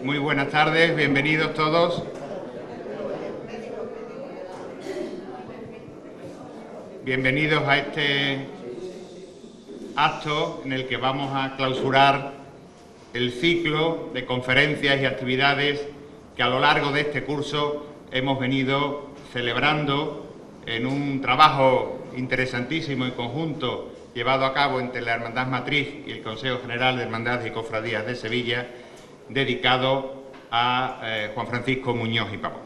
Muy buenas tardes, bienvenidos todos. Bienvenidos a este acto en el que vamos a clausurar el ciclo de conferencias y actividades que a lo largo de este curso hemos venido celebrando en un trabajo interesantísimo y conjunto llevado a cabo entre la Hermandad Matriz y el Consejo General de Hermandades y Cofradías de Sevilla, dedicado a Juan Francisco Muñoz y Pavón.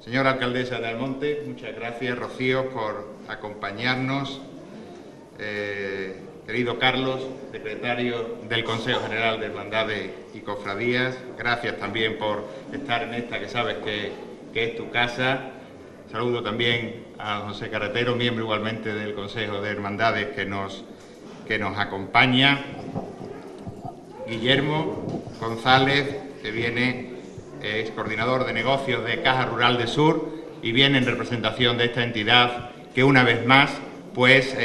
Señora Alcaldesa de Almonte, muchas gracias, Rocío, por acompañarnos. Querido Carlos, secretario del Consejo General de Hermandades y Cofradías, gracias también por estar en esta que sabes que es tu casa. Saludo también a José Carretero, miembro igualmente del Consejo de Hermandades que nos acompaña. Guillermo González, que es coordinador de negocios de Caja Rural de Sur y viene en representación de esta entidad que una vez más pues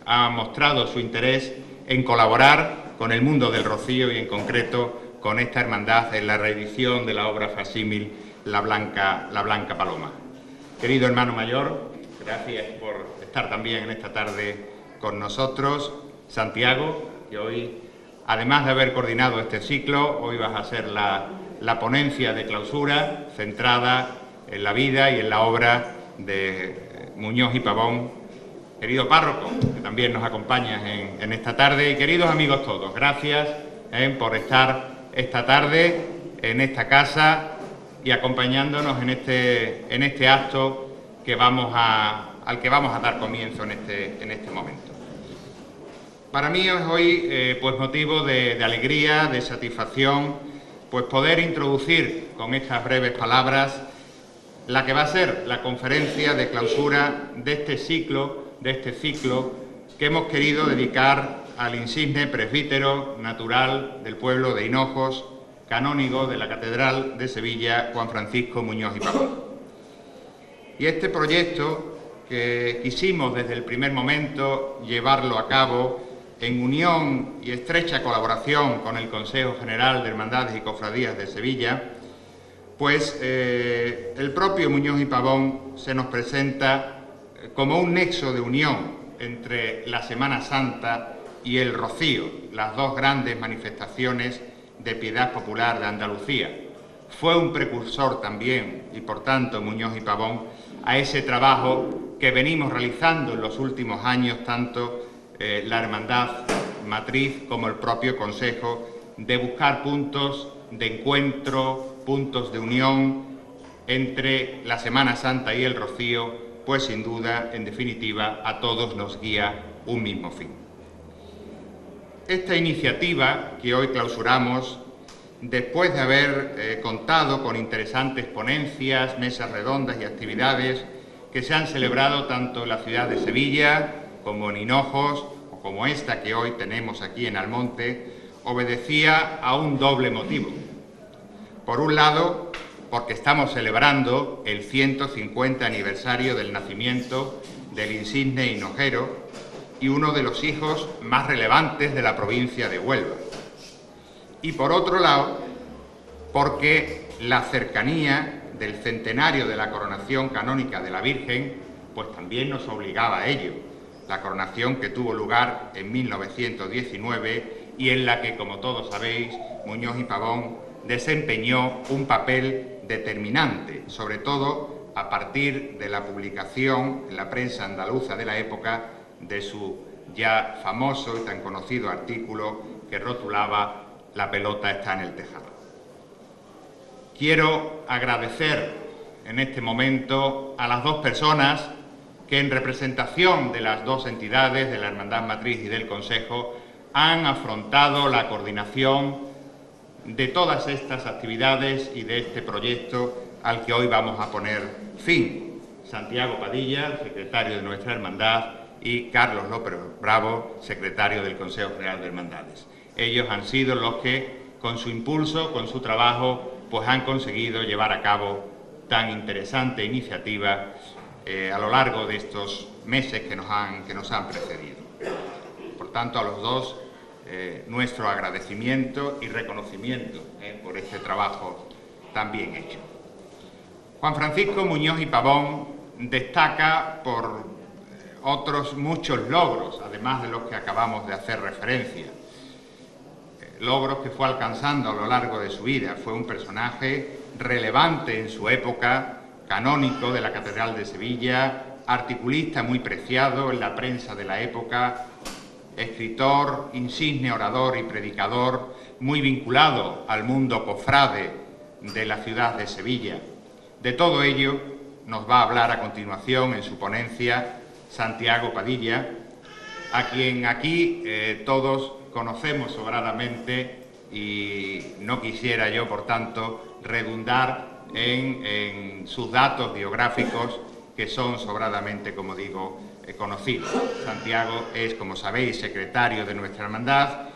ha mostrado su interés en colaborar con el mundo del Rocío y en concreto con esta hermandad en la reedición de la obra facsímil La Blanca Paloma. Querido hermano mayor, gracias por estar también en esta tarde con nosotros. Santiago, que hoy, además de haber coordinado este ciclo, hoy vas a ser la ponencia de clausura centrada en la vida y en la obra de Muñoz y Pavón. Querido párroco, que también nos acompañas en esta tarde, y queridos amigos todos, gracias por estar esta tarde en esta casa y acompañándonos en este acto al que vamos a dar comienzo en este momento. Para mí es hoy pues motivo de alegría, de satisfacción, pues poder introducir con estas breves palabras la que va a ser la conferencia de clausura de este ciclo que hemos querido dedicar al insigne presbítero natural del pueblo de Hinojos, canónigo de la Catedral de Sevilla, Juan Francisco Muñoz y Pavón. Y este proyecto, que quisimos desde el primer momento llevarlo a cabo en unión y estrecha colaboración con el Consejo General de Hermandades y Cofradías de Sevilla, pues el propio Muñoz y Pavón se nos presenta como un nexo de unión entre la Semana Santa y el Rocío, las dos grandes manifestaciones de piedad popular de Andalucía. Fue un precursor también, y por tanto Muñoz y Pavón, a ese trabajo que venimos realizando en los últimos años, tanto la Hermandad Matriz como el propio Consejo, de buscar puntos de encuentro, puntos de unión entre la Semana Santa y el Rocío, pues sin duda, en definitiva, a todos nos guía un mismo fin. Esta iniciativa que hoy clausuramos, después de haber contado con interesantes ponencias, mesas redondas y actividades que se han celebrado tanto en la ciudad de Sevilla como en Hinojos, o como esta que hoy tenemos aquí en Almonte, obedecía a un doble motivo. Por un lado, porque estamos celebrando el 150 aniversario del nacimiento del insigne hinojero y uno de los hijos más relevantes de la provincia de Huelva. Y por otro lado, porque la cercanía del centenario de la coronación canónica de la Virgen, pues también nos obligaba a ello. La coronación que tuvo lugar en 1919 y en la que, como todos sabéis, Muñoz y Pavón desempeñó un papel determinante, sobre todo a partir de la publicación en la prensa andaluza de la época de su ya famoso y tan conocido artículo que rotulaba "La pelota está en el tejado". Quiero agradecer en este momento a las dos personas que en representación de las dos entidades, de la Hermandad Matriz y del Consejo, han afrontado la coordinación de todas estas actividades y de este proyecto al que hoy vamos a poner fin. Santiago Padilla, secretario de nuestra hermandad, y Carlos López Bravo, secretario del Consejo General de Hermandades. Ellos han sido los que, con su impulso, con su trabajo, pues han conseguido llevar a cabo tan interesante iniciativa a lo largo de estos meses que nos han precedido. Por tanto, a los dos nuestro agradecimiento y reconocimiento por este trabajo tan bien hecho. Juan Francisco Muñoz y Pavón destaca por otros muchos logros, además de los que acabamos de hacer referencia. Logros que fue alcanzando a lo largo de su vida. Fue un personaje relevante en su época, canónico de la Catedral de Sevilla, articulista muy preciado en la prensa de la época, escritor, insigne orador y predicador, muy vinculado al mundo cofrade de la ciudad de Sevilla. De todo ello nos va a hablar a continuación en su ponencia Santiago Padilla, a quien aquí todos conocemos sobradamente, y no quisiera yo, por tanto, redundar en sus datos biográficos, que son sobradamente, como digo, conocidos. Santiago es, como sabéis, secretario de nuestra hermandad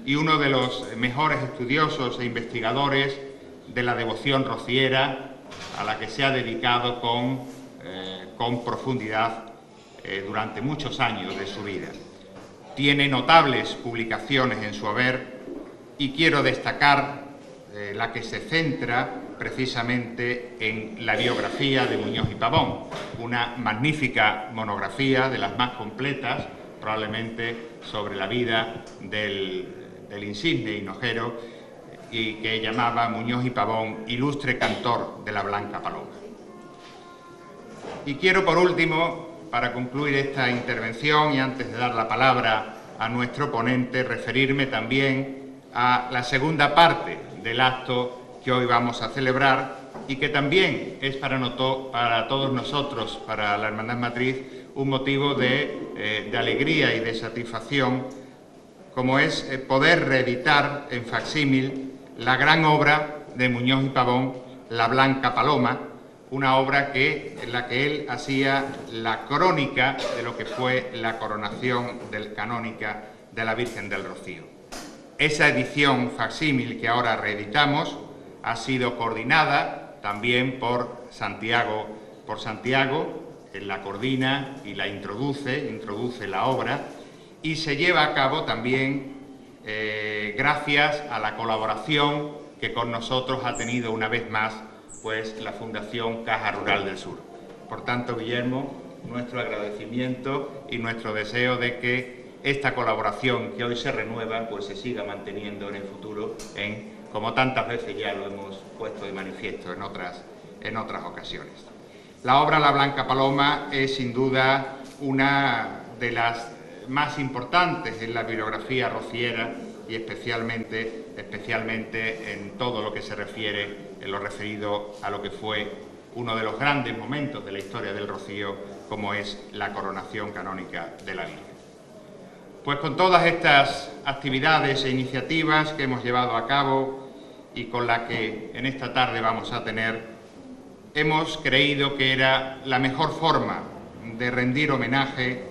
y uno de los mejores estudiosos e investigadores de la devoción rociera, a la que se ha dedicado con profundidad durante muchos años de su vida. Tiene notables publicaciones en su haber y quiero destacar la que se centra precisamente en la biografía de Muñoz y Pavón, una magnífica monografía, de las más completas, probablemente, sobre la vida del insigne hinojero, y que llamaba Muñoz y Pavón, ilustre cantor de la Blanca Paloma. Y quiero, por último, para concluir esta intervención y antes de dar la palabra a nuestro ponente, referirme también a la segunda parte del acto que hoy vamos a celebrar y que también es para todos nosotros, para la Hermandad Matriz, un motivo de alegría y de satisfacción, como es poder reeditar en facsímil la gran obra de Muñoz y Pavón, La Blanca Paloma, una obra en la que él hacía la crónica de lo que fue la coronación canónica de la Virgen del Rocío. Esa edición facsímil que ahora reeditamos ha sido coordinada también por Santiago. Él la coordina y la introduce la obra, y se lleva a cabo también gracias a la colaboración que con nosotros ha tenido una vez más pues la Fundación Caja Rural del Sur. Por tanto, Guillermo, nuestro agradecimiento y nuestro deseo de que esta colaboración que hoy se renueva pues se siga manteniendo en el futuro, como tantas veces ya lo hemos puesto de manifiesto en otras ocasiones. La obra La Blanca Paloma es sin duda una de las más importantes en la bibliografía rociera y especialmente en todo lo que se refiere en lo referido a lo que fue uno de los grandes momentos de la historia del Rocío, como es la coronación canónica de la Virgen. Pues con todas estas actividades e iniciativas que hemos llevado a cabo y con la que en esta tarde vamos a tener, hemos creído que era la mejor forma de rendir homenaje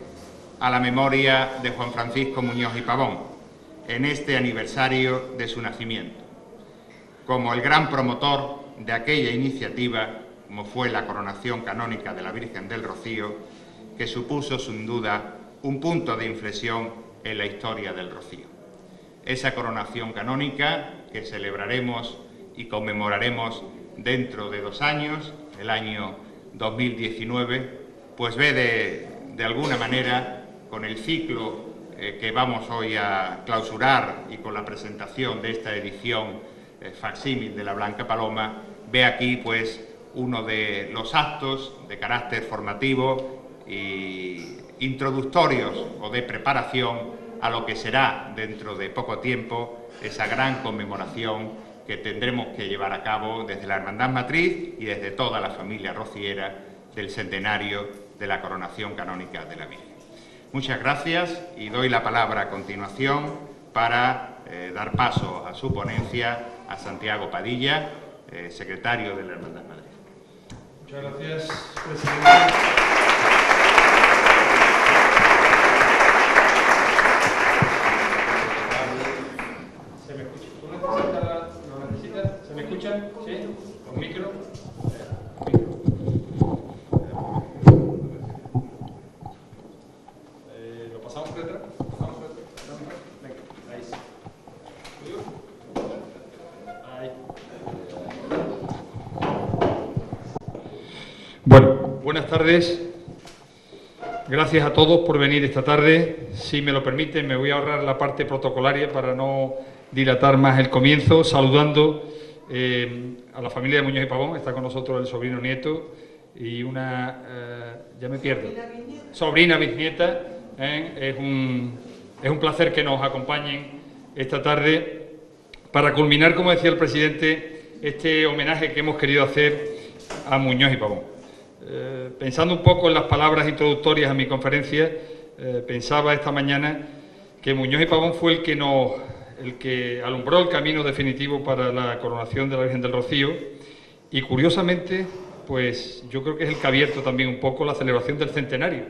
a la memoria de Juan Francisco Muñoz y Pavón en este aniversario de su nacimiento, como el gran promotor de aquella iniciativa, como fue la coronación canónica de la Virgen del Rocío, que supuso sin duda un punto de inflexión en la historia del Rocío. Esa coronación canónica que celebraremos y conmemoraremos dentro de 2 años, el año 2019, pues ve de alguna manera, con el ciclo que vamos hoy a clausurar y con la presentación de esta edición facsímil de la Blanca Paloma, ve aquí pues uno de los actos de carácter formativo e introductorios o de preparación a lo que será dentro de poco tiempo esa gran conmemoración que tendremos que llevar a cabo desde la Hermandad Matriz y desde toda la familia rociera del centenario de la coronación canónica de la Virgen. Muchas gracias y doy la palabra a continuación para dar paso a su ponencia a Santiago Padilla, secretario de la Hermandad Madrid. Muchas gracias, presidente. ¿Se me escucha? ¿Tú necesitas? ¿No necesitas? ¿Se me escucha? ¿Sí? ¿Con micro? Bueno, buenas tardes. Gracias a todos por venir esta tarde. Si me lo permiten, me voy a ahorrar la parte protocolaria para no dilatar más el comienzo, saludando a la familia de Muñoz y Pavón. Está con nosotros el sobrino nieto y una, ya me pierdo, sobrina bisnieta. Es un placer que nos acompañen esta tarde para culminar, como decía el presidente, este homenaje que hemos querido hacer a Muñoz y Pavón. Pensando un poco en las palabras introductorias a mi conferencia, pensaba esta mañana que Muñoz y Pavón fue el que alumbró el camino definitivo para la coronación de la Virgen del Rocío, y curiosamente, pues yo creo que es el que ha abierto también un poco la celebración del centenario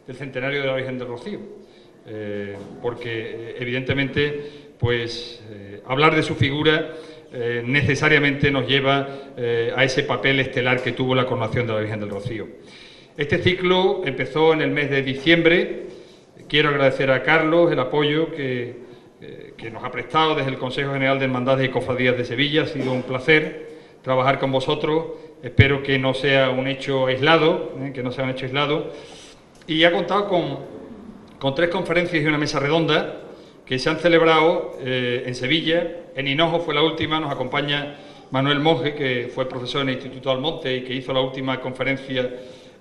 de la Virgen del Rocío, porque evidentemente, pues hablar de su figura necesariamente nos lleva a ese papel estelar que tuvo la coronación de la Virgen del Rocío. Este ciclo empezó en el mes de diciembre. Quiero agradecer a Carlos el apoyo que nos ha prestado desde el Consejo General de Hermandades y Cofradías de Sevilla. Ha sido un placer trabajar con vosotros. Espero que no sea un hecho aislado, Y ha contado con 3 conferencias y una mesa redonda que se han celebrado en Sevilla. En Hinojo fue la última. Nos acompaña Manuel Monge, que fue profesor en el Instituto Almonte y que hizo la última conferencia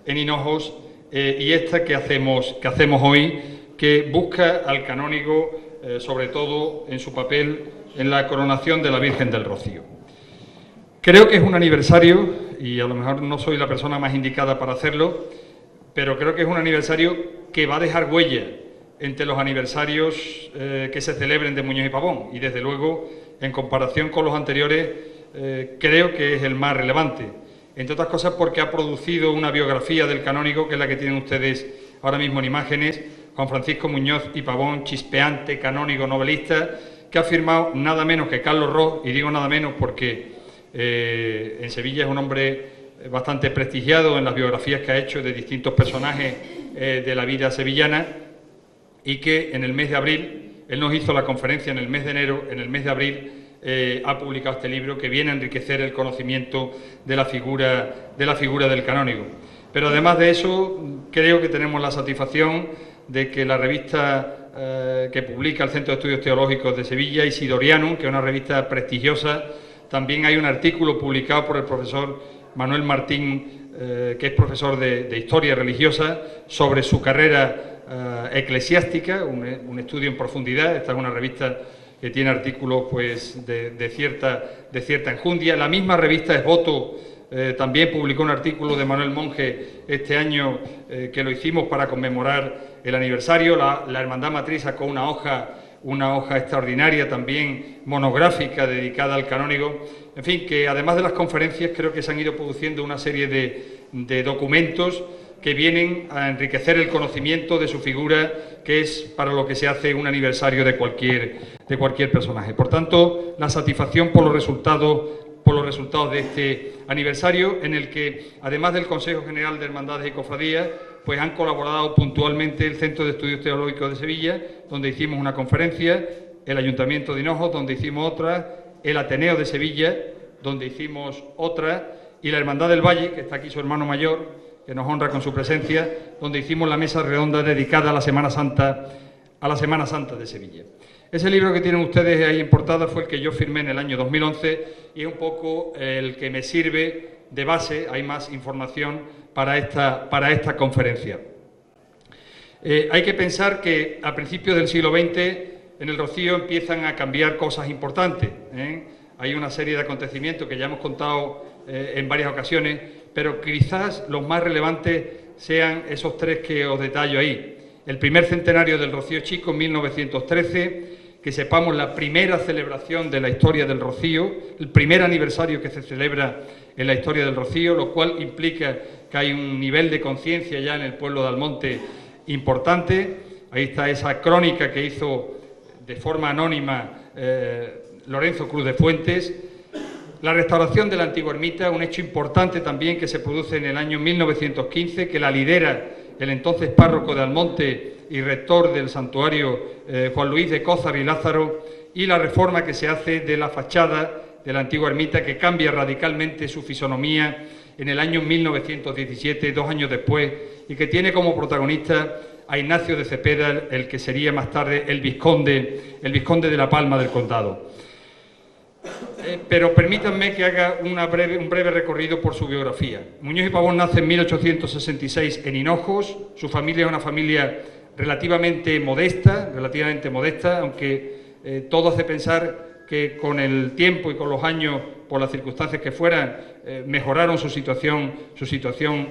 en Hinojos, y esta que hacemos hoy, que busca al canónigo, sobre todo en su papel en la coronación de la Virgen del Rocío. Creo que es un aniversario, y a lo mejor no soy la persona más indicada para hacerlo, pero creo que es un aniversario que va a dejar huella entre los aniversarios que se celebren de Muñoz y Pavón, y desde luego, en comparación con los anteriores, creo que es el más relevante, entre otras cosas porque ha producido una biografía del canónigo, que es la que tienen ustedes ahora mismo en imágenes. Juan Francisco Muñoz y Pavón, chispeante, canónigo, novelista, que ha firmado nada menos que Carlos Ros, y digo nada menos porque en Sevilla es un hombre bastante prestigiado en las biografías que ha hecho de distintos personajes de la vida sevillana, y que en el mes de abril, él nos hizo la conferencia en el mes de enero, en el mes de abril ha publicado este libro que viene a enriquecer el conocimiento de la figura del canónigo. Pero además de eso, creo que tenemos la satisfacción de que la revista que publica el Centro de Estudios Teológicos de Sevilla, Isidorianum, que es una revista prestigiosa, también hay un artículo publicado por el profesor Manuel Martín, que es profesor de Historia Religiosa, sobre su carrera eclesiástica, un estudio en profundidad. Esta es una revista que tiene artículos pues de cierta enjundia. La misma revista Esvoto también publicó un artículo de Manuel Monge este año, que lo hicimos para conmemorar el aniversario. La Hermandad Matriz sacó una hoja extraordinaria también monográfica dedicada al canónigo. En fin, que además de las conferencias creo que se han ido produciendo una serie de documentos que vienen a enriquecer el conocimiento de su figura, que es para lo que se hace un aniversario de cualquier personaje. Por tanto, la satisfacción por los resultados de este aniversario, en el que, además del Consejo General de Hermandades y Cofradías, pues han colaborado puntualmente el Centro de Estudios Teológicos de Sevilla, donde hicimos una conferencia, el Ayuntamiento de Hinojos, donde hicimos otra, el Ateneo de Sevilla, donde hicimos otra, y la Hermandad del Valle, que está aquí su hermano mayor, que nos honra con su presencia, donde hicimos la mesa redonda dedicada a la Semana Santa de Sevilla. Ese libro que tienen ustedes ahí en portada fue el que yo firmé en el año 2011 y es un poco el que me sirve de base. Hay más información para esta conferencia. Hay que pensar que a principios del siglo XX en el Rocío empiezan a cambiar cosas importantes. Hay una serie de acontecimientos que ya hemos contado en varias ocasiones, pero quizás los más relevantes sean esos 3 que os detallo ahí. El primer centenario del Rocío Chico, en 1913, que sepamos la primera celebración de la historia del Rocío, el primer aniversario que se celebra en la historia del Rocío, lo cual implica que hay un nivel de conciencia ya en el pueblo de Almonte importante. Ahí está esa crónica que hizo de forma anónima Lorenzo Cruz de Fuentes. La restauración de la antigua ermita, un hecho importante también que se produce en el año 1915, que la lidera el entonces párroco de Almonte y rector del santuario Juan Luis de Cózar y Lázaro, y la reforma que se hace de la fachada de la antigua ermita, que cambia radicalmente su fisonomía en el año 1917, 2 años después, y que tiene como protagonista a Ignacio de Cepeda, el que sería más tarde el vizconde de La Palma del Condado. Pero permítanme que haga un breve recorrido por su biografía. Muñoz y Pavón nace en 1866 en Hinojos. Su familia es una familia relativamente modesta, aunque todo hace pensar que con el tiempo y con los años, por las circunstancias que fueran, mejoraron su situación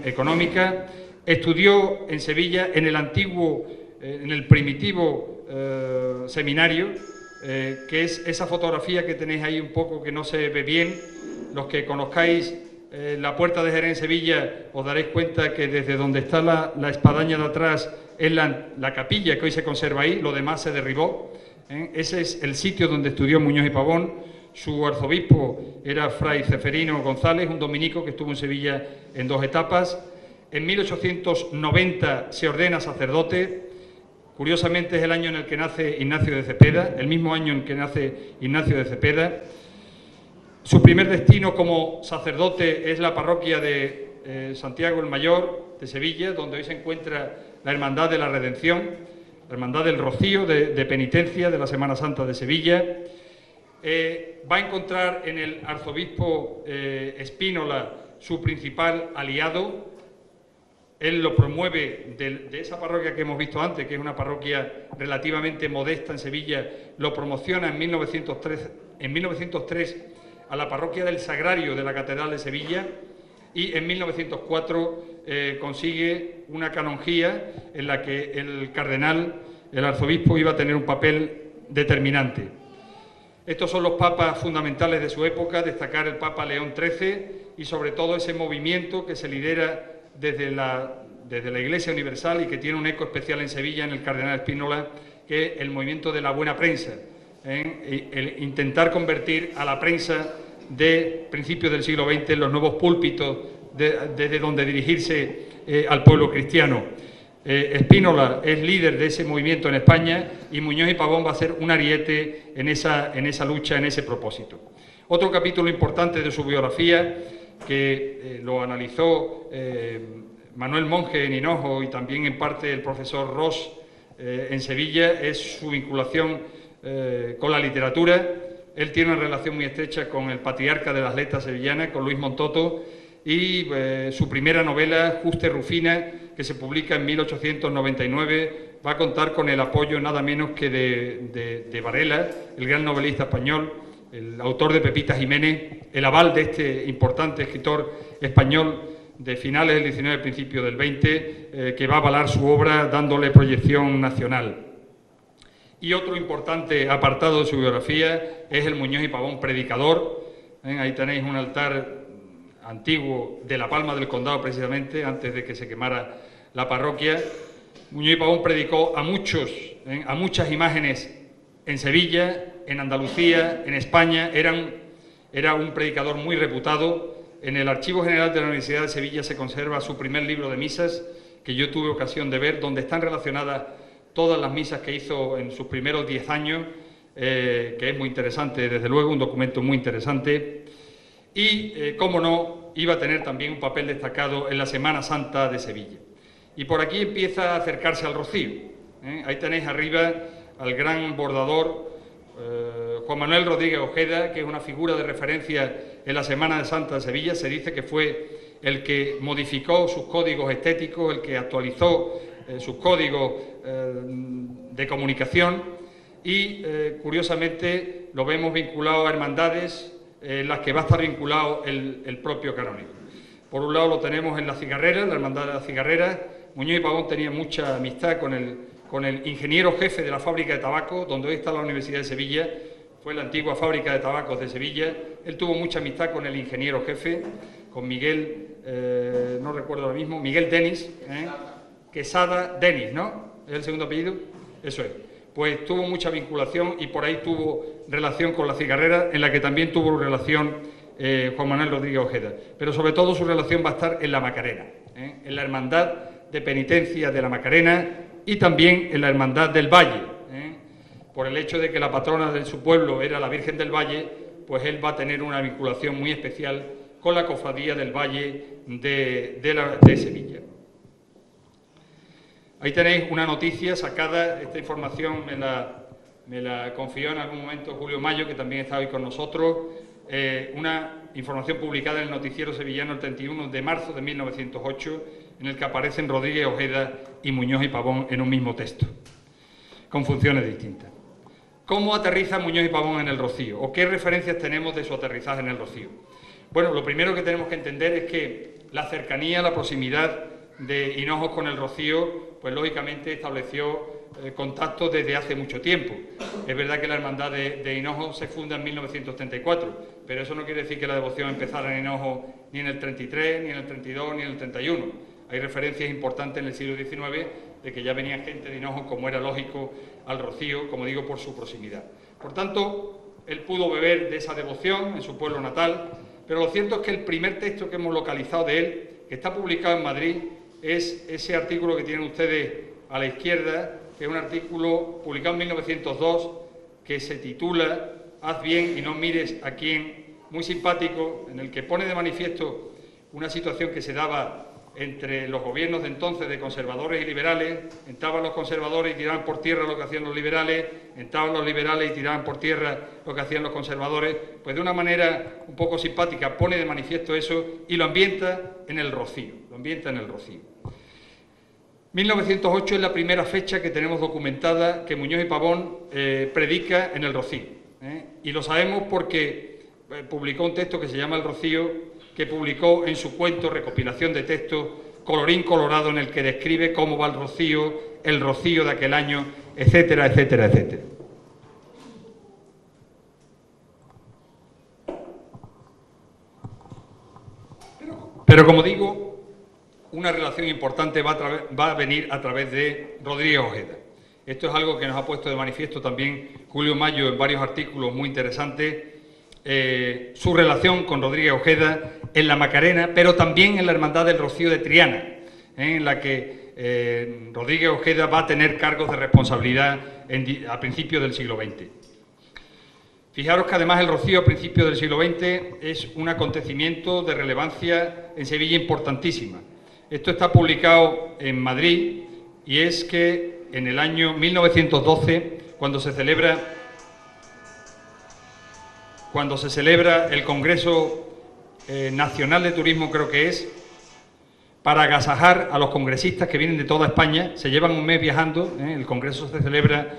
económica. Estudió en Sevilla, en el primitivo seminario, que es esa fotografía que tenéis ahí un poco que no se ve bien. Los que conozcáis la Puerta de Jerez en Sevilla os daréis cuenta que desde donde está la espadaña de atrás es la capilla que hoy se conserva ahí, lo demás se derribó. Ese es el sitio donde estudió Muñoz y Pavón. Su arzobispo era Fray Ceferino González, un dominico que estuvo en Sevilla en 2 etapas. En 1890 se ordena sacerdote. Curiosamente es el año en el que nace Ignacio de Cepeda, el mismo año en que nace Ignacio de Cepeda. Su primer destino como sacerdote es la parroquia de Santiago el Mayor de Sevilla, donde hoy se encuentra la Hermandad de la Redención, la Hermandad del Rocío de Penitencia de la Semana Santa de Sevilla. Va a encontrar en el arzobispo Espínola su principal aliado. Él lo promueve de esa parroquia que hemos visto antes, que es una parroquia relativamente modesta en Sevilla, lo promociona en 1903 a la parroquia del Sagrario de la Catedral de Sevilla, y en 1904 consigue una canonjía en la que el cardenal, el arzobispo, iba a tener un papel determinante. Estos son los papas fundamentales de su época, destacar el Papa León XIII y sobre todo ese movimiento que se lidera desde la Iglesia Universal y que tiene un eco especial en Sevilla en el cardenal Espínola, que es el movimiento de la buena prensa, el intentar convertir a la prensa de principios del siglo XX en los nuevos púlpitos desde donde dirigirse al pueblo cristiano. Espínola es líder de ese movimiento en España y Muñoz y Pavón va a ser un ariete en esa lucha, en ese propósito. Otro capítulo importante de su biografía, que lo analizó Manuel Monge en Hinojo y también en parte el profesor Ross en Sevilla, es su vinculación con la literatura. Él tiene una relación muy estrecha con el patriarca de las letras sevillanas, con Luis Montoto, y su primera novela, Juste Rufina, que se publica en 1899, va a contar con el apoyo nada menos que de Varela, el gran novelista español, el autor de Pepita Jiménez, el aval de este importante escritor español de finales del XIX, principios del XX, que va a avalar su obra dándole proyección nacional. Y otro importante apartado de su biografía es el Muñoz y Pavón predicador. Ahí tenéis un altar antiguo de La Palma del Condado, precisamente, antes de que se quemara la parroquia. Muñoz y Pavón predicó a muchas imágenes en Sevilla, en Andalucía, en España. Era un predicador muy reputado. En el Archivo General de la Universidad de Sevilla se conserva su primer libro de misas, que yo tuve ocasión de ver, donde están relacionadas todas las misas que hizo en sus primeros 10 años, que es muy interesante, desde luego, un documento muy interesante. Y, cómo no, iba a tener también un papel destacado en la Semana Santa de Sevilla. Y por aquí empieza a acercarse al Rocío. Ahí tenéis arriba al gran bordador Juan Manuel Rodríguez Ojeda, que es una figura de referencia en la Semana Santa de Sevilla. Se dice que fue el que modificó sus códigos estéticos, el que actualizó sus códigos de comunicación y, curiosamente, lo vemos vinculado a hermandades en las que va a estar vinculado el propio canónigo. Por un lado lo tenemos en la Cigarrera, la Hermandad de la Cigarrera. Muñoz y Pavón tenía mucha amistad con el ingeniero jefe de la fábrica de tabaco, donde hoy está la Universidad de Sevilla, fue la antigua fábrica de tabacos de Sevilla. Él tuvo mucha amistad con el ingeniero jefe, con Miguel, no recuerdo ahora mismo, Miguel Denis, Quesada Denis, ¿no? ¿Es el segundo apellido? Eso es. Pues tuvo mucha vinculación y por ahí tuvo relación con la Cigarrera, en la que también tuvo relación Juan Manuel Rodríguez Ojeda. Pero sobre todo su relación va a estar en la Macarena, en la Hermandad de Penitencia de la Macarena y también en la Hermandad del Valle. Por el hecho de que la patrona de su pueblo era la Virgen del Valle, pues él va a tener una vinculación muy especial con la Cofradía del Valle de Sevilla. Ahí tenéis una noticia sacada, esta información me la confió en algún momento Julio Mayo, que también está hoy con nosotros, una información publicada en el Noticiero Sevillano el 31 de marzo de 1908, en el que aparecen Rodríguez Ojeda y Muñoz y Pavón en un mismo texto, con funciones distintas. ¿Cómo aterriza Muñoz y Pavón en el Rocío? ¿O qué referencias tenemos de su aterrizaje en el Rocío? Bueno, lo primero que tenemos que entender es que la cercanía, la proximidad de Hinojos con el Rocío, pues lógicamente estableció contacto desde hace mucho tiempo. Es verdad que la hermandad de Hinojos se funda en 1934, pero eso no quiere decir que la devoción empezara en Hinojos ni en el 33, ni en el 32, ni en el 31. Hay referencias importantes en el siglo XIX de que ya venía gente de Hinojos, como era lógico, al Rocío, como digo, por su proximidad. Por tanto, él pudo beber de esa devoción en su pueblo natal, pero lo cierto es que el primer texto que hemos localizado de él, que está publicado en Madrid, es ese artículo que tienen ustedes a la izquierda, que es un artículo publicado en 1902, que se titula «Haz bien y no mires a quién», muy simpático, en el que pone de manifiesto una situación que se daba entre los gobiernos de entonces de conservadores y liberales. Entraban los conservadores y tiraban por tierra lo que hacían los liberales, entraban los liberales y tiraban por tierra lo que hacían los conservadores. Pues de una manera un poco simpática pone de manifiesto eso y lo ambienta en el Rocío, 1908 es la primera fecha que tenemos documentada que Muñoz y Pavón predica en el Rocío, y lo sabemos porque publicó un texto que se llama El Rocío, que publicó en su cuento, recopilación de textos, Colorín Colorado, en el que describe cómo va el Rocío de aquel año, etcétera, etcétera, etcétera. Pero como digo, una relación importante va a venir a través de Rodríguez Ojeda. Esto es algo que nos ha puesto de manifiesto también Julio Mayo en varios artículos muy interesantes, su relación con Rodríguez Ojeda en la Macarena, pero también en la Hermandad del Rocío de Triana, en la que Rodríguez Ojeda va a tener cargos de responsabilidad a principios del siglo XX. Fijaros que además el Rocío a principios del siglo XX es un acontecimiento de relevancia en Sevilla importantísima. Esto está publicado en Madrid y es que en el año 1912, cuando se celebra el Congreso Nacional de Turismo, creo que es, para agasajar a los congresistas que vienen de toda España, se llevan un mes viajando, el Congreso se celebra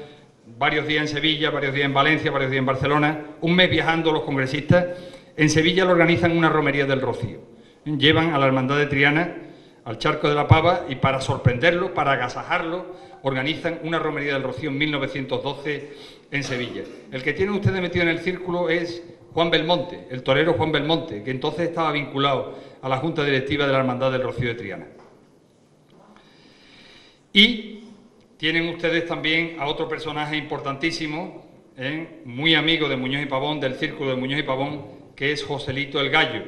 varios días en Sevilla, varios días en Valencia, varios días en Barcelona, un mes viajando los congresistas. En Sevilla lo organizan una romería del Rocío. Llevan a la Hermandad de Triana al Charco de la Pava y para sorprenderlo, para agasajarlo, organizan una romería del Rocío en 1912 en Sevilla. El que tienen ustedes metido en el círculo es Juan Belmonte, el torero Juan Belmonte, que entonces estaba vinculado a la Junta Directiva de la Hermandad del Rocío de Triana. Y tienen ustedes también a otro personaje importantísimo, muy amigo de Muñoz y Pavón, del círculo de Muñoz y Pavón, que es Joselito el Gallo,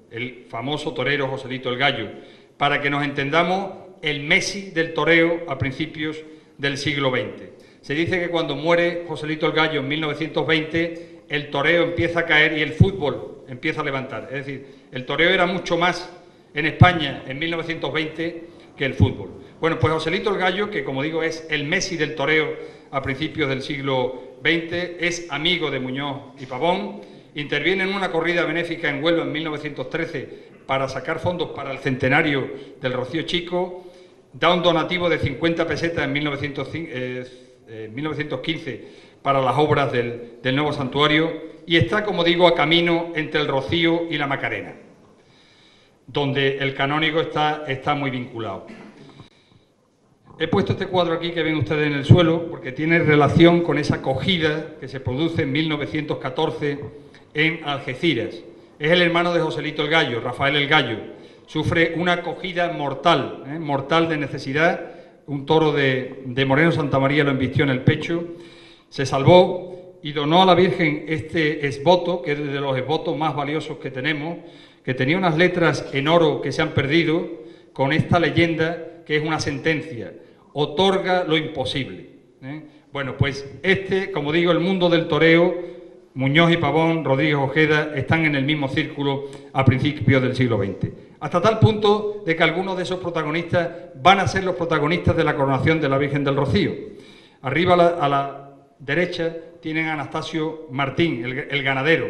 el famoso torero Joselito el Gallo. Para que nos entendamos, el Messi del toreo a principios del siglo XX. Se dice que cuando muere Joselito el Gallo en 1920, el toreo empieza a caer y el fútbol empieza a levantar. Es decir, el toreo era mucho más en España en 1920 que el fútbol. Bueno, pues Joselito el Gallo, que como digo es el Messi del toreo a principios del siglo XX, es amigo de Muñoz y Pavón, interviene en una corrida benéfica en Huelva en 1913 para sacar fondos para el centenario del Rocío Chico, da un donativo de 50 pesetas en 1915 para las obras del nuevo santuario y está, como digo, a camino entre el Rocío y la Macarena, donde el canónigo está muy vinculado. He puesto este cuadro aquí que ven ustedes en el suelo porque tiene relación con esa acogida que se produce en 1914 en Algeciras. Es el hermano de Joselito el Gallo, Rafael el Gallo. Sufre una acogida mortal, mortal de necesidad. Un toro de Moreno Santamaría lo embistió en el pecho. Se salvó y donó a la Virgen este esboto, que es de los esbotos más valiosos que tenemos, que tenía unas letras en oro que se han perdido, con esta leyenda que es una sentencia: otorga lo imposible. Bueno, pues como digo, el mundo del toreo Muñoz y Pavón, Rodríguez Ojeda, están en el mismo círculo a principios del siglo XX. Hasta tal punto de que algunos de esos protagonistas van a ser los protagonistas de la coronación de la Virgen del Rocío. Arriba a la derecha tienen a Anastasio Martín, el ganadero,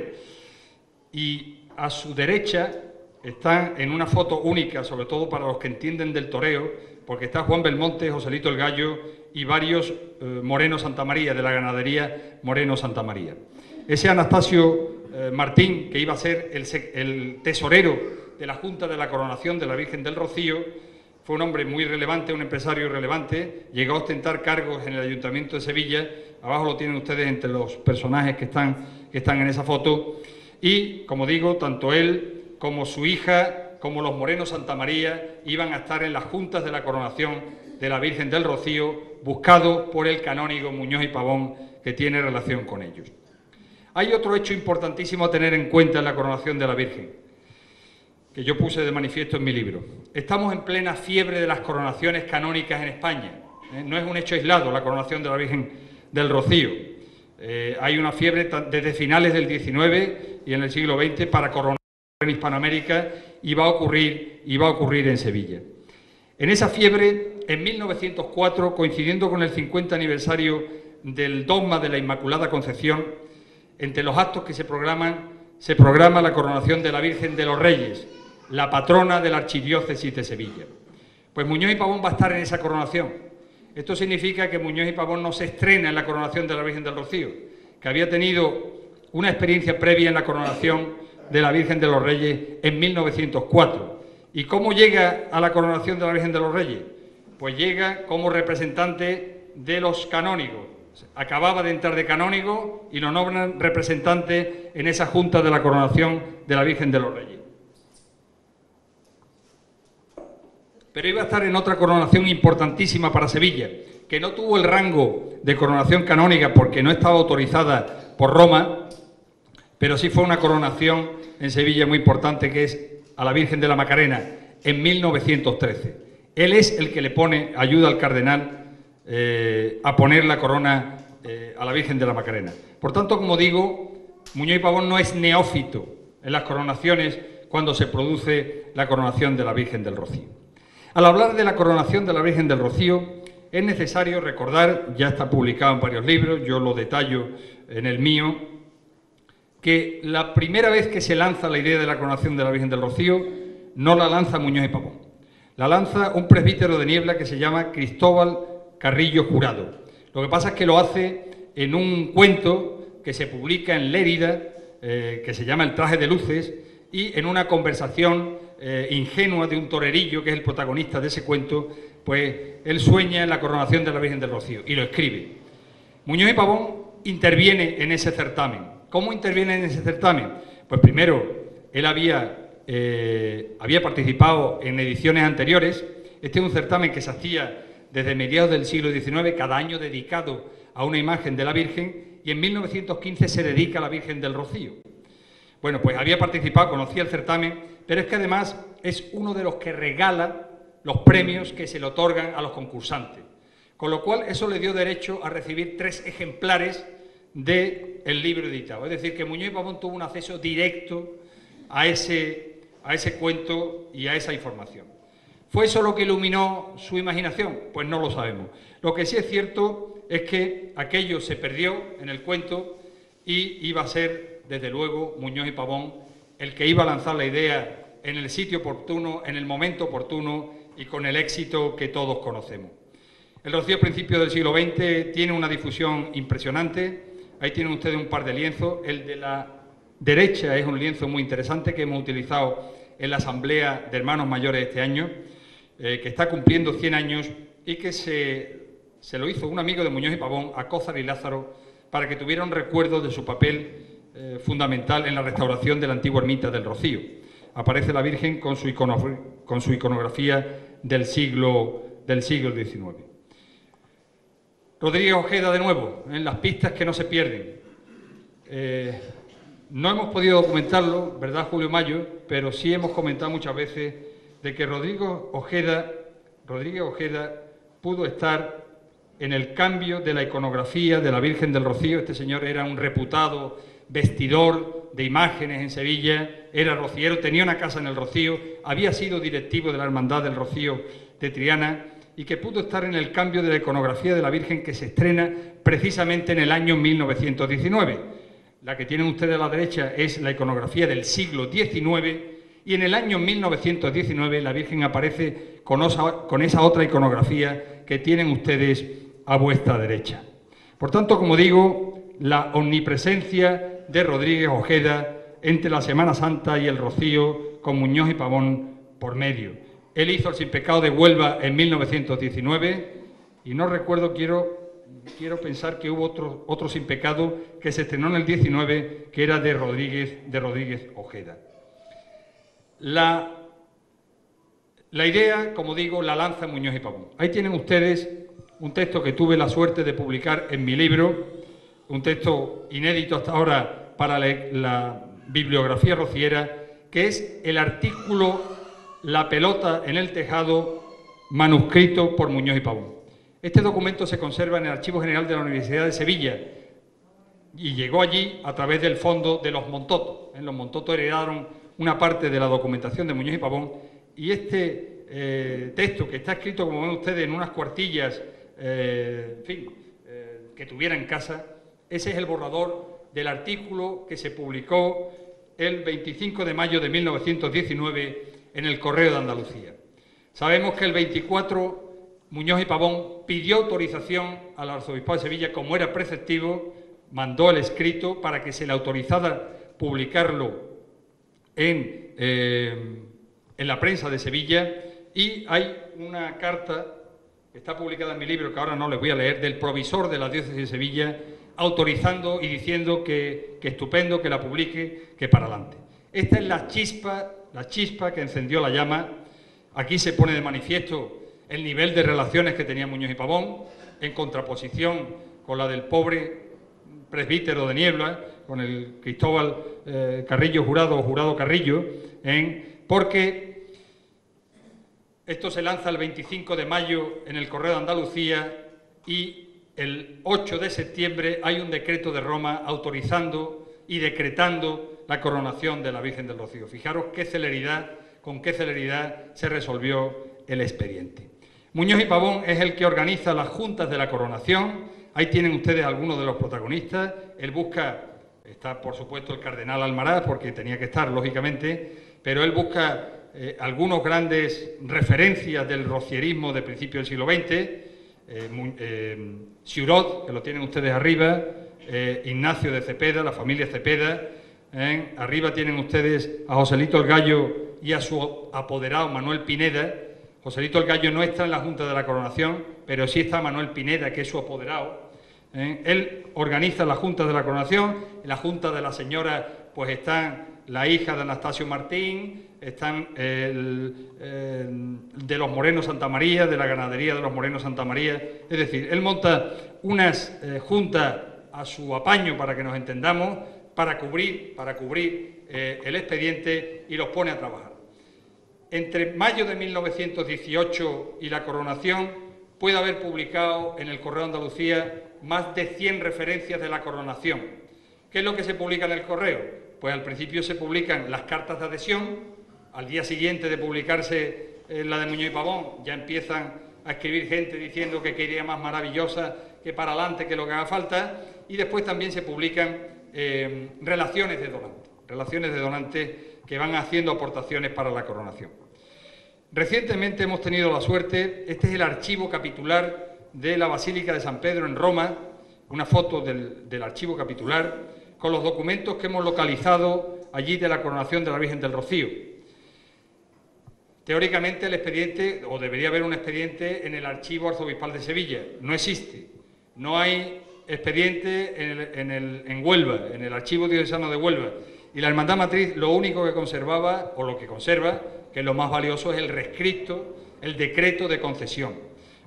y a su derecha están en una foto única, sobre todo para los que entienden del toreo, porque está Juan Belmonte, Joselito el Gallo y varios Moreno Santamaría, de la ganadería Moreno Santamaría. Ese Anastasio Martín, que iba a ser el tesorero de la Junta de la Coronación de la Virgen del Rocío, fue un hombre muy relevante, un empresario relevante, llegó a ostentar cargos en el Ayuntamiento de Sevilla, abajo lo tienen ustedes entre los personajes que están en esa foto, y, como digo, tanto él como su hija, como los Moreno Santamaría, iban a estar en las juntas de la coronación de la Virgen del Rocío, buscados por el canónigo Muñoz y Pavón, que tiene relación con ellos. Hay otro hecho importantísimo a tener en cuenta en la coronación de la Virgen, que yo puse de manifiesto en mi libro. Estamos en plena fiebre de las coronaciones canónicas en España. No es un hecho aislado la coronación de la Virgen del Rocío. Hay una fiebre desde finales del XIX y en el siglo XX para coronar en Hispanoamérica y va a ocurrir en Sevilla. En esa fiebre, en 1904, coincidiendo con el 50 aniversario del dogma de la Inmaculada Concepción, entre los actos que se programa la coronación de la Virgen de los Reyes, la patrona de la Archidiócesis de Sevilla. Pues Muñoz y Pavón va a estar en esa coronación. Esto significa que Muñoz y Pavón no se estrena en la coronación de la Virgen del Rocío, que había tenido una experiencia previa en la coronación de la Virgen de los Reyes en 1904. ¿Y cómo llega a la coronación de la Virgen de los Reyes? Pues llega como representante de los canónigos. Acababa de entrar de canónigo y lo nombran representante en esa junta de la coronación de la Virgen de los Reyes. Pero iba a estar en otra coronación importantísima para Sevilla, que no tuvo el rango de coronación canónica porque no estaba autorizada por Roma, pero sí fue una coronación en Sevilla muy importante, que es a la Virgen de la Macarena, en 1913. Él es el que le ayuda al cardenal a poner la corona a la Virgen de la Macarena. Por tanto, como digo, Muñoz y Pavón no es neófito en las coronaciones cuando se produce la coronación de la Virgen del Rocío. Al hablar de la coronación de la Virgen del Rocío, es necesario recordar, ya está publicado en varios libros, yo lo detallo en el mío, que la primera vez que se lanza la idea de la coronación de la Virgen del Rocío no la lanza Muñoz y Pavón, la lanza un presbítero de Niebla que se llama Cristóbal Carrillo Jurado. Lo que pasa es que lo hace en un cuento que se publica en Lérida, que se llama El traje de luces, y en una conversación ingenua de un torerillo, que es el protagonista de ese cuento, pues él sueña en la coronación de la Virgen del Rocío y lo escribe. Muñoz y Pavón interviene en ese certamen. ¿Cómo interviene en ese certamen? Pues primero, él había participado en ediciones anteriores. Este es un certamen que se hacía desde mediados del siglo XIX, cada año dedicado a una imagen de la Virgen, y en 1915 se dedica a la Virgen del Rocío. Bueno, pues había participado, conocía el certamen, pero es que además es uno de los que regala los premios que se le otorgan a los concursantes. Con lo cual, eso le dio derecho a recibir 3 ejemplares del libro editado. Es decir, que Muñoz y Pavón tuvo un acceso directo a ese cuento y a esa información. ¿Fue eso lo que iluminó su imaginación? Pues no lo sabemos. Lo que sí es cierto es que aquello se perdió en el cuento y iba a ser, desde luego, Muñoz y Pavón el que iba a lanzar la idea en el sitio oportuno, en el momento oportuno y con el éxito que todos conocemos. El Rocío a principios del siglo XX tiene una difusión impresionante. Ahí tienen ustedes un par de lienzos. El de la derecha es un lienzo muy interesante que hemos utilizado en la Asamblea de Hermanos Mayores este año, que está cumpliendo 100 años y que se lo hizo un amigo de Muñoz y Pavón, Alcózar y Lázaro, para que tuvieran recuerdo de su papel fundamental en la restauración de la antigua ermita del Rocío. Aparece la Virgen con su iconografía del siglo XIX. Rodríguez Ojeda, de nuevo, en las pistas que no se pierden. No hemos podido documentarlo, ¿verdad, Julio Mayo? Pero sí hemos comentado muchas veces de que Rodríguez Ojeda pudo estar en el cambio de la iconografía de la Virgen del Rocío. Este señor era un reputado vestidor de imágenes en Sevilla, era rociero, tenía una casa en el Rocío, había sido directivo de la Hermandad del Rocío de Triana y que pudo estar en el cambio de la iconografía de la Virgen que se estrena precisamente en el año 1919. La que tienen ustedes a la derecha es la iconografía del siglo XIX y en el año 1919 la Virgen aparece con esa otra iconografía que tienen ustedes a vuestra derecha. Por tanto, como digo, la omnipresencia de Rodríguez Ojeda entre la Semana Santa y el Rocío con Muñoz y Pavón por medio. Él hizo el Sin Pecado de Huelva en 1919 y no recuerdo, quiero pensar que hubo otro Sin Pecado que se estrenó en el 19, que era de Rodríguez Ojeda. La idea, como digo, la lanza Muñoz y Pavón. Ahí tienen ustedes un texto que tuve la suerte de publicar en mi libro, un texto inédito hasta ahora para la bibliografía rociera, que es el artículo La pelota en el tejado, manuscrito por Muñoz y Pavón. Este documento se conserva en el Archivo General de la Universidad de Sevilla y llegó allí a través del fondo de los Montoto. Los Montoto heredaron una parte de la documentación de Muñoz y Pavón y este texto, que está escrito, como ven ustedes, en unas cuartillas, que tuviera en casa, ese es el borrador del artículo que se publicó el 25 de mayo de 1919 en el Correo de Andalucía. Sabemos que el 24 Muñoz y Pavón pidió autorización al Arzobispado de Sevilla, como era preceptivo, mandó el escrito para que se le autorizara publicarlo en la prensa de Sevilla, y hay una carta que está publicada en mi libro, que ahora no les voy a leer, del provisor de la diócesis de Sevilla, autorizando y diciendo que estupendo, que la publique, que para adelante. Esta es la chispa que encendió la llama. Aquí se pone de manifiesto el nivel de relaciones que tenía Muñoz y Pavón, en contraposición con la del pobre presbítero de Niebla, con el Cristóbal Carrillo Jurado, o Jurado Carrillo, porque esto se lanza el 25 de mayo en el Correo de Andalucía y el 8 de septiembre hay un decreto de Roma autorizando y decretando la coronación de la Virgen del Rocío. Fijaros con qué celeridad se resolvió el expediente. Muñoz y Pavón es el que organiza las juntas de la coronación. Ahí tienen ustedes algunos de los protagonistas. Él busca, está por supuesto el cardenal Almaraz, porque tenía que estar, lógicamente, pero él busca algunos grandes referencias del rocierismo de principios del siglo XX, Ciurot, que lo tienen ustedes arriba, Ignacio de Cepeda, la familia Cepeda, arriba tienen ustedes a Joselito el Gallo y a su apoderado Manuel Pineda. Joselito el Gallo no está en la Junta de la Coronación, pero sí está Manuel Pineda, que es su apoderado. Él organiza la Junta de la Coronación. En la Junta de la Señora pues están la hija de Anastasio Martín, están de los Morenos Santa María, de la ganadería de los Morenos Santa María. Es decir, él monta unas juntas a su apaño, para que nos entendamos, para cubrir el expediente, y los pone a trabajar. Entre mayo de 1918 y la coronación puede haber publicado en el Correo de Andalucía más de 100 referencias de la coronación. ¿Qué es lo que se publica en el Correo? Pues al principio se publican las cartas de adhesión, al día siguiente de publicarse la de Muñoz y Pavón ya empiezan a escribir gente diciendo que qué idea más maravillosa, que para adelante, que lo que haga falta, y después también se publican relaciones de donantes que van haciendo aportaciones para la coronación. Recientemente hemos tenido la suerte, este es el archivo capitular de la Basílica de San Pedro en Roma, una foto del archivo capitular, con los documentos que hemos localizado allí de la coronación de la Virgen del Rocío. Teóricamente el expediente, o debería haber un expediente en el Archivo Arzobispal de Sevilla, no existe. No hay expediente en Huelva, en el Archivo Diocesano de Huelva. Y la Hermandad Matriz lo único que conservaba, o lo que conserva, que es lo más valioso, es el rescrito, el decreto de concesión.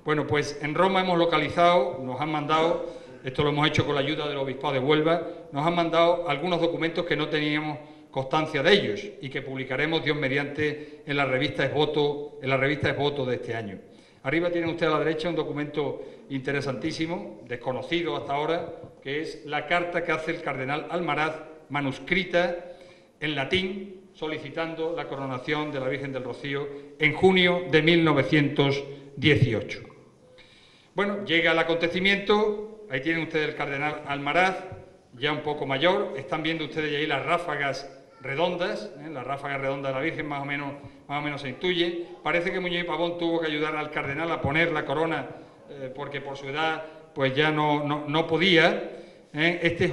Bueno, pues en Roma hemos localizado, nos han mandado, esto lo hemos hecho con la ayuda del Obispado de Huelva, nos han mandado algunos documentos que no teníamos constancia de ellos y que publicaremos, Dios mediante, en la revista Esvoto de este año. Arriba tienen ustedes a la derecha un documento interesantísimo, desconocido hasta ahora, que es la carta que hace el cardenal Almaraz manuscrita en latín solicitando la coronación de la Virgen del Rocío en junio de 1918. Bueno, llega el acontecimiento, ahí tienen ustedes el cardenal Almaraz, ya un poco mayor, están viendo ustedes ahí las ráfagas redondas, la ráfaga redonda de la Virgen más o menos se intuye. Parece que Muñoz y Pavón tuvo que ayudar al cardenal a poner la corona porque por su edad pues ya no podía. Este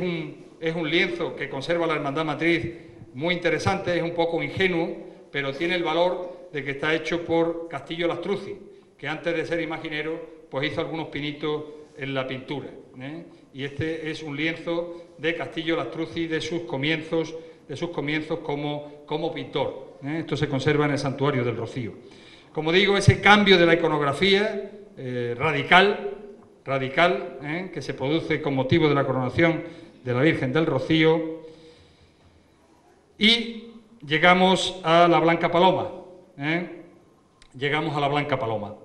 es un lienzo que conserva la Hermandad Matriz muy interesante, es un poco ingenuo, pero tiene el valor de que está hecho por Castillo Lastruzzi, que antes de ser imaginero pues hizo algunos pinitos en la pintura. Y este es un lienzo de Castillo Lastruzzi de sus comienzos como pintor. Esto se conserva en el Santuario del Rocío. Como digo, ese cambio de la iconografía radical, que se produce con motivo de la coronación de la Virgen del Rocío, y llegamos a la Blanca Paloma. Llegamos a la Blanca Paloma.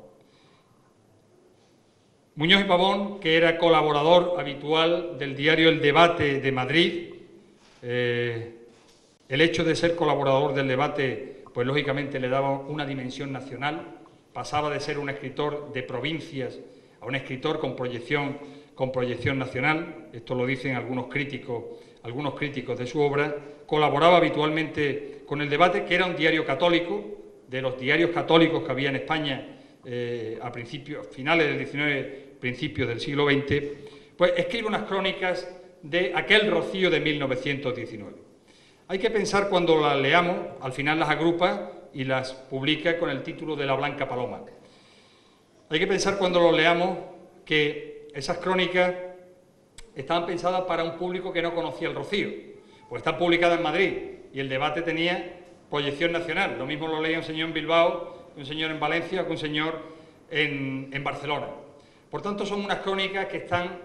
Muñoz y Pavón, que era colaborador habitual del diario El Debate de Madrid, el hecho de ser colaborador del Debate, pues lógicamente le daba una dimensión nacional, pasaba de ser un escritor de provincias a un escritor con proyección nacional, esto lo dicen algunos críticos de su obra. Colaboraba habitualmente con El Debate, que era un diario católico, de los diarios católicos que había en España a finales del XIX, principios del siglo XX, pues escribe unas crónicas de aquel Rocío de 1919. Hay que pensar cuando las leamos, al final las agrupa y las publica con el título de La Blanca Paloma. Hay que pensar cuando lo leamos que esas crónicas estaban pensadas para un público que no conocía el Rocío, pues están publicadas en Madrid y El Debate tenía proyección nacional. Lo mismo lo leía un señor en Bilbao, un señor en Valencia, que un señor en Barcelona. Por tanto, son unas crónicas que están,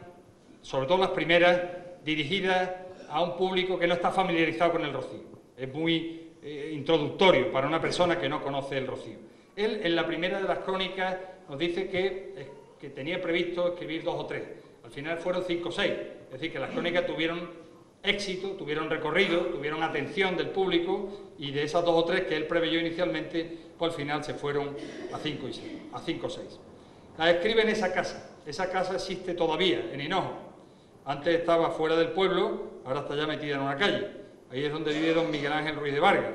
sobre todo las primeras, dirigidas a un público que no está familiarizado con el Rocío. Es muy introductorio para una persona que no conoce el Rocío. Él, en la primera de las crónicas, nos dice que tenía previsto escribir 2 o 3. Al final fueron 5 o 6. Es decir, que las crónicas tuvieron éxito, tuvieron recorrido, tuvieron atención del público, y de esas 2 o 3 que él preveyó inicialmente, pues al final se fueron a 5 o 6. Las escribe en esa casa. Esa casa existe todavía, en Hinojo. Antes estaba fuera del pueblo, ahora está ya metida en una calle. Ahí es donde vive don Miguel Ángel Ruiz de Vargas,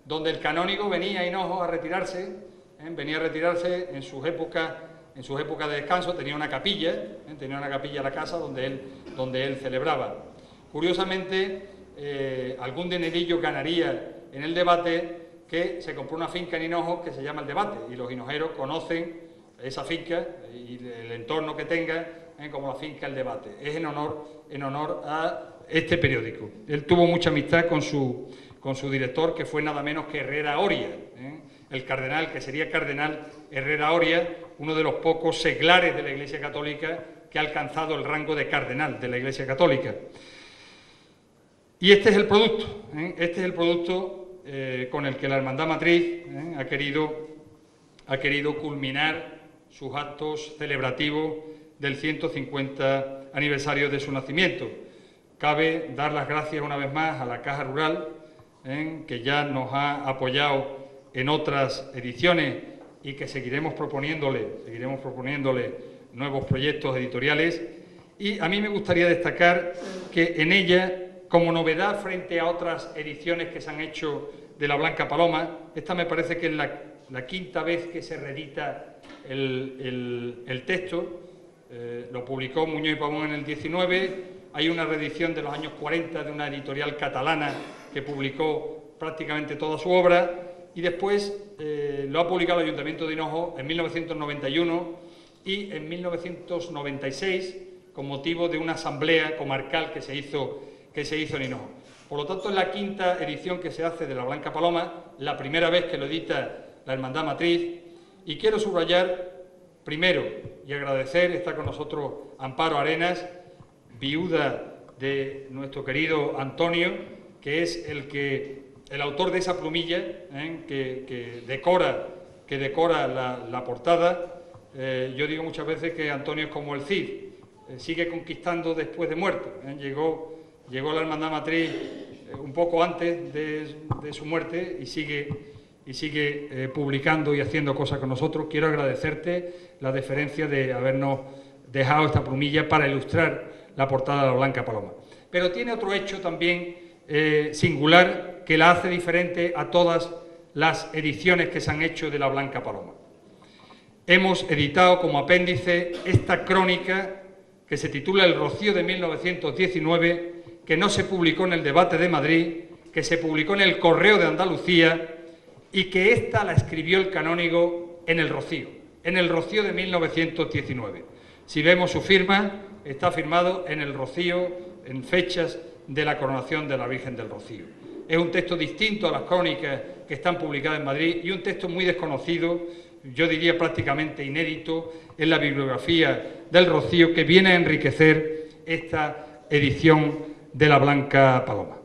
donde el canónigo venía a Hinojo a retirarse, venía a retirarse en sus épocas de descanso. Tenía una capilla en la casa donde él celebraba. Curiosamente, algún dinerillo ganaría en El Debate, que se compró una finca en Hinojo que se llama El Debate, y los hinojeros conocen esa finca y el entorno que tenga como la finca El Debate. Es en honor a este periódico. Él tuvo mucha amistad con su director, que fue nada menos que Herrera Oria, el cardenal, que sería cardenal Herrera Oria, uno de los pocos seglares de la Iglesia Católica que ha alcanzado el rango de cardenal de la Iglesia Católica. Y este es el producto, con el que la Hermandad Matriz ha querido culminar sus actos celebrativos del 150 aniversario de su nacimiento. Cabe dar las gracias una vez más a la Caja Rural, que ya nos ha apoyado en otras ediciones y que seguiremos proponiéndole nuevos proyectos editoriales. Y a mí me gustaría destacar que en ella, como novedad frente a otras ediciones que se han hecho de La Blanca Paloma, esta me parece que es la quinta vez que se reedita el texto. Lo publicó Muñoz y Pavón en el 19, hay una reedición de los años 40 de una editorial catalana que publicó prácticamente toda su obra, y después lo ha publicado el Ayuntamiento de Hinojo en 1991 y en 1996 con motivo de una asamblea comarcal que se hizo en Hinojo. Por lo tanto, es la quinta edición que se hace de La Blanca Paloma, la primera vez que lo edita la Hermandad Matriz, y quiero subrayar primero y agradecer, está con nosotros Amparo Arenas, viuda de nuestro querido Antonio, que es el autor de esa plumilla que decora la portada. Yo digo muchas veces que Antonio es como el Cid, sigue conquistando después de muerto. Llegó llegó a la Hermandad Matriz un poco antes de su muerte y sigue publicando y haciendo cosas con nosotros. Quiero agradecerte la deferencia de habernos dejado esta plumilla para ilustrar la portada de la Blanca Paloma. Pero tiene otro hecho también singular que la hace diferente a todas las ediciones que se han hecho de la Blanca Paloma. Hemos editado como apéndice esta crónica que se titula El Rocío de 1919, que no se publicó en el Debate de Madrid, que se publicó en el Correo de Andalucía y que esta la escribió el canónigo en el Rocío de 1919. Si vemos su firma, está firmado en el Rocío en fechas de la coronación de la Virgen del Rocío. Es un texto distinto a las crónicas que están publicadas en Madrid y un texto muy desconocido, yo diría prácticamente inédito, en la bibliografía del Rocío, que viene a enriquecer esta edición de la Blanca Paloma.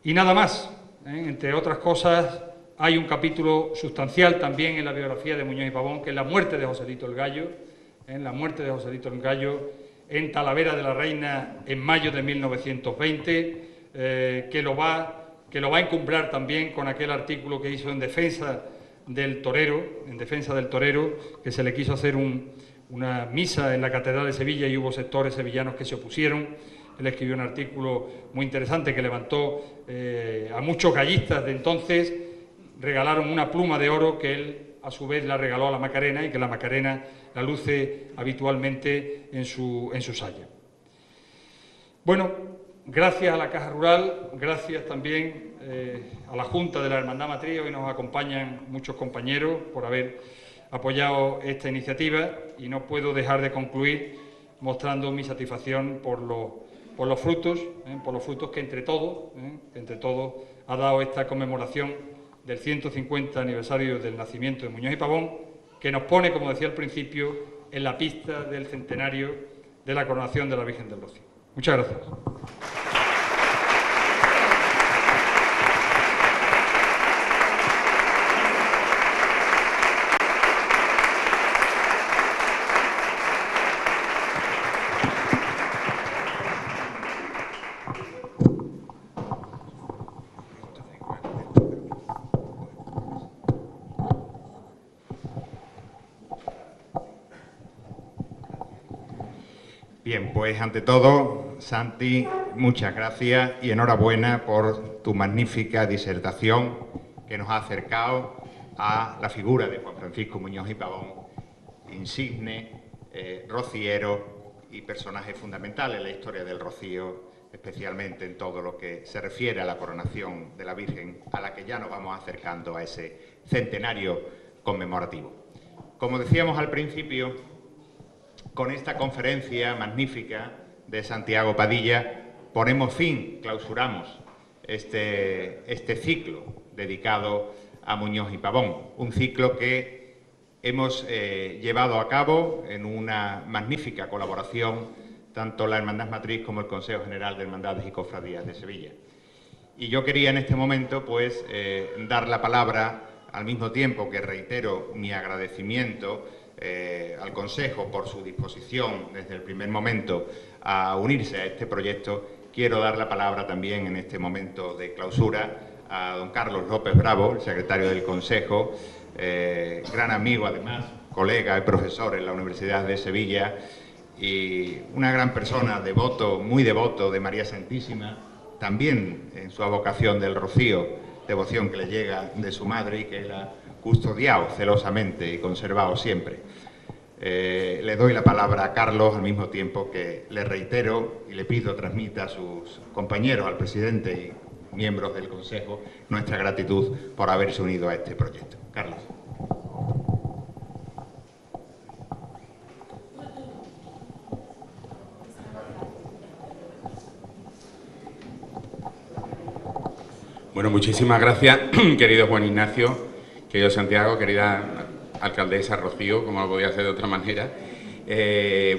Y nada más, entre otras cosas, hay un capítulo sustancial también en la biografía de Muñoz y Pavón, que es la muerte de Joselito el Gallo, en Talavera de la Reina en mayo de 1920, que lo va a encumbrar también con aquel artículo que hizo en defensa del torero, que se le quiso hacer una misa en la Catedral de Sevilla y hubo sectores sevillanos que se opusieron. Él escribió un artículo muy interesante que levantó a muchos gallistas de entonces, regalaron una pluma de oro que él a su vez la regaló a la Macarena y que la Macarena la luce habitualmente en su saya. Bueno, gracias a la Caja Rural, gracias también a la Junta de la Hermandad Matriz. Hoy nos acompañan muchos compañeros por haber apoyado esta iniciativa y no puedo dejar de concluir mostrando mi satisfacción por los frutos que entre todos ha dado esta conmemoración del 150 aniversario del nacimiento de Muñoz y Pavón, que nos pone, como decía al principio, en la pista del centenario de la coronación de la Virgen del Rocío. Muchas gracias. Bien, pues ante todo, Santi, muchas gracias y enhorabuena por tu magnífica disertación que nos ha acercado a la figura de Juan Francisco Muñoz y Pavón, insigne, rociero y personaje fundamental en la historia del Rocío, especialmente en todo lo que se refiere a la coronación de la Virgen, a la que ya nos vamos acercando a ese centenario conmemorativo. Como decíamos al principio, con esta conferencia magnífica de Santiago Padilla ponemos fin, clausuramos este ciclo dedicado a Muñoz y Pavón, un ciclo que hemos llevado a cabo en una magnífica colaboración tanto la Hermandad Matriz como el Consejo General de Hermandades y Cofradías de Sevilla. Y yo quería en este momento pues dar la palabra, al mismo tiempo que reitero mi agradecimiento al Consejo por su disposición desde el primer momento a unirse a este proyecto. Quiero dar la palabra también en este momento de clausura a don Carlos López Bravo, el secretario del Consejo, gran amigo además, colega y profesor en la Universidad de Sevilla y una gran persona, devoto, muy devoto de María Santísima, también en su vocación del Rocío, devoción que le llega de su madre y que él ha custodiado celosamente y conservado siempre. Le doy la palabra a Carlos al mismo tiempo que le reitero y le pido transmita a sus compañeros, al presidente y miembros del Consejo, nuestra gratitud por haberse unido a este proyecto. Carlos. Bueno, muchísimas gracias, querido Juan Ignacio, querido Santiago, querida alcaldesa Rocío, como lo podía hacer de otra manera.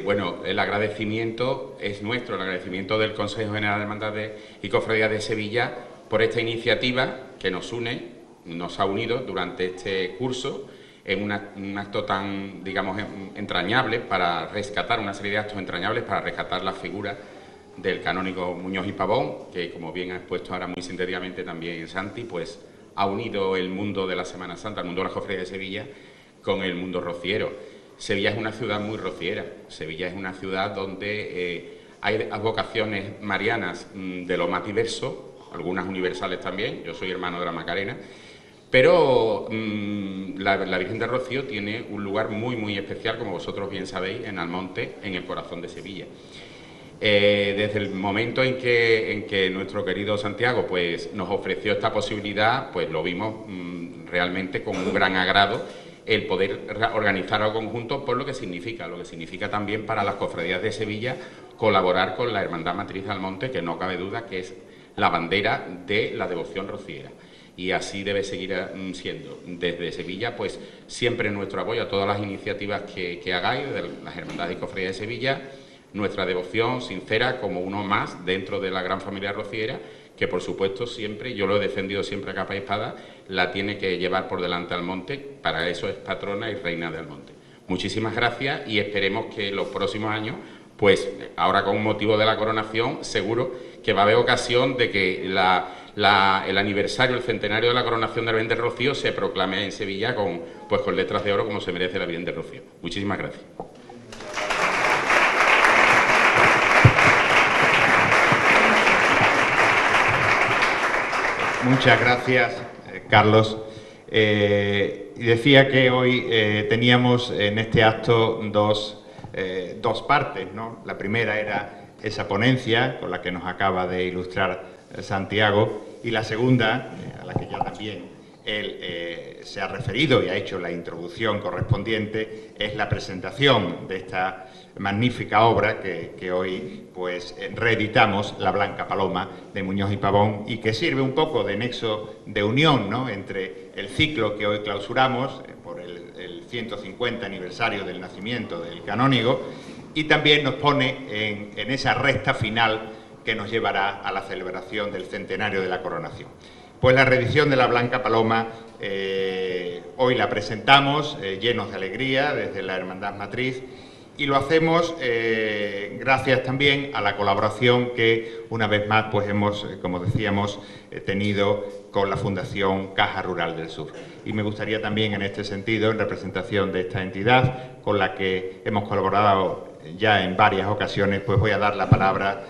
Bueno, el agradecimiento es nuestro, el agradecimiento del Consejo General de Hermandades y Cofradías de Sevilla por esta iniciativa que nos une, nos ha unido durante este curso en un acto tan, digamos, entrañable para rescatar, una serie de actos entrañables para rescatar la figura del canónigo Muñoz y Pavón, que como bien ha expuesto ahora muy sintéticamente también Santi, pues ha unido el mundo de la Semana Santa, el mundo de la cofradía de Sevilla, con el mundo rociero. Sevilla es una ciudad muy rociera, Sevilla es una ciudad donde hay vocaciones marianas de lo más diverso, algunas universales también, yo soy hermano de la Macarena, pero la Virgen de Rocío tiene un lugar muy, muy especial, como vosotros bien sabéis, en Almonte, en el corazón de Sevilla. Desde el momento en que nuestro querido Santiago pues, nos ofreció esta posibilidad, pues lo vimos realmente con un gran agrado el poder organizar algo conjunto por lo que significa también para las cofradías de Sevilla colaborar con la Hermandad Matriz de Almonte, que no cabe duda que es la bandera de la devoción rociera. Y así debe seguir siendo. Desde Sevilla, pues siempre nuestro apoyo a todas las iniciativas que hagáis, de las Hermandades y Cofradías de Sevilla, nuestra devoción sincera como uno más dentro de la gran familia rociera, que por supuesto siempre, yo lo he defendido siempre a capa y espada, la tiene que llevar por delante Almonte, para eso es patrona y reina de Almonte. Muchísimas gracias y esperemos que los próximos años, pues ahora con motivo de la coronación, seguro que va a haber ocasión de que el aniversario, el centenario de la coronación de la Virgen del Rocío se proclame en Sevilla con letras de oro como se merece la Virgen del Rocío. Muchísimas gracias. Muchas gracias, Carlos. Y decía que hoy teníamos en este acto dos partes, ¿no? La primera era esa ponencia con la que nos acaba de ilustrar Santiago, y la segunda, a la que ya también él se ha referido y ha hecho la introducción correspondiente, es la presentación de esta magnífica obra que hoy pues reeditamos, La Blanca Paloma de Muñoz y Pavón, y que sirve un poco de nexo de unión, ¿no?, entre el ciclo que hoy clausuramos por el 150 aniversario del nacimiento del canónigo, y también nos pone en esa recta final que nos llevará a la celebración del centenario de la coronación. Pues la reedición de La Blanca Paloma hoy la presentamos llenos de alegría desde la Hermandad Matriz, y lo hacemos gracias también a la colaboración que una vez más pues hemos, como decíamos, tenido con la Fundación Caja Rural del Sur. Y me gustaría también en este sentido, en representación de esta entidad con la que hemos colaborado ya en varias ocasiones, pues voy a dar la palabra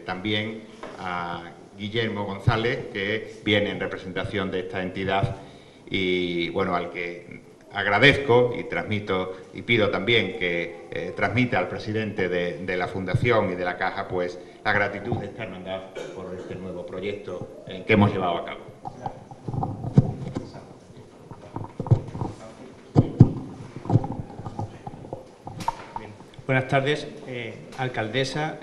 también a Guillermo González, que viene en representación de esta entidad y bueno, al que agradezco y transmito y pido también que transmita al presidente de la Fundación y de la Caja pues la gratitud de esta hermandad por este nuevo proyecto que hemos llevado a cabo. Buenas tardes, alcaldesa,